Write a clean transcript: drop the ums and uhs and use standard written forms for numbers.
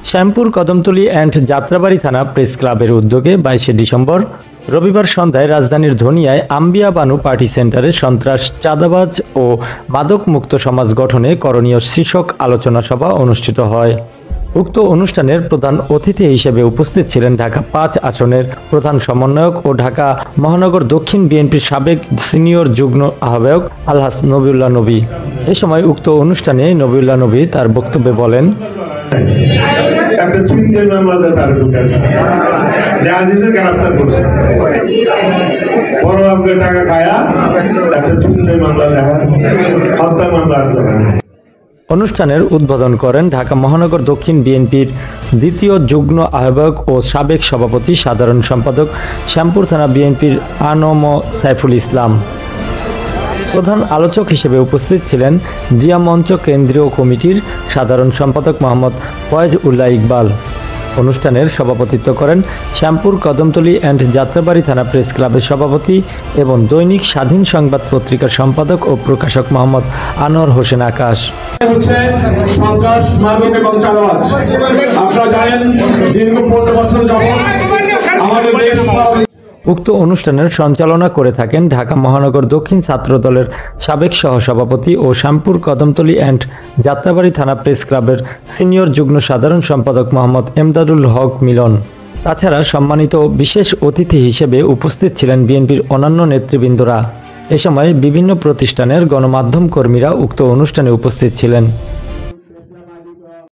Shyampur Kadamtali and Jatrabari থানা press ক্লাবের উদ্যোগে 22শে ডিসেম্বর রবিবার সন্ধ্যায় রাজধানীর ধনিয়ায় আম্বিয়া বানু পার্টি সেন্টারে সন্ত্রাস, চাঁদাবাজ ও মাদক মুক্ত সমাজ গঠনে করণীয় শীর্ষক আলোচনা সভা অনুষ্ঠিত হয়। উক্ত অনুষ্ঠানের প্রধান অতিথি হিসেবে উপস্থিত ছিলেন ঢাকা 5 আসনের প্রধান সমন্বয়ক ও ঢাকা মহানগর দক্ষিণ বিএনপির সাবেক সিনিয়র যুগ্ম আহ্বায়ক আলহাজ নবিউল্লাহ নবী। এ সময় উক্ত অনুষ্ঠানে নবিউল্লাহ নবী তার বক্তব্যে বলেন, অনুষ্ঠানের উদ্বোধন করেন ঢাকা মহানগর দক্ষিণ বিএনপির দ্বিতীয় যুগ্ম আহ্বায়ক ও সাবেক সভাপতি সাধারণ সম্পাদক শ্যামপুর থানা বিএনপির আনম সাইফুল ইসলাম। প্রধান আলোচক হিসেবে উপস্থিত ছিলেন জিয়া মঞ্চ কেন্দ্রীয় কমিটির সাধারণ সম্পাদক মোহাম্মদ ফয়েজ উল্লাহ ইকবাল। অনুষ্ঠানের সভাপতিত্ব করেন শ্যামপুর কদমতলী অ্যান্ড যাত্রাবাড়ি থানা প্রেস ক্লাবের সভাপতি এবং দৈনিক স্বাধীন সংবাদ পত্রিকার সম্পাদক ও প্রকাশক মোহাম্মদ আনোয়ার হোসেন আকাশ। সন্ত্রাস, মাদক এবং চাঁদাবাজ আপনারা জানেন দীর্ঘ 15 বছর যাবত আমাদের দেশ। উক্ত অনুষ্ঠানের সঞ্চালনা করে থাকেন ঢাকা মহানগর দক্ষিণ ছাত্র দলের সাবেক সহসভাপতি ও শ্যামপুর কদমতলী অ্যান্ড যাত্রাবাড়ি থানা প্রেস ক্লাবের সিনিয়র যুগ্ম সাধারণ সম্পাদক মোহাম্মদ এমদাদুল হক মিলন। তাছাড়া সম্মানিত বিশেষ অতিথি হিসেবে উপস্থিত ছিলেন বিএনপির অন্যান্য নেতৃবৃন্দরা। এ সময় বিভিন্ন প্রতিষ্ঠানের গণমাধ্যম কর্মীরা উক্ত অনুষ্ঠানে উপস্থিত ছিলেন।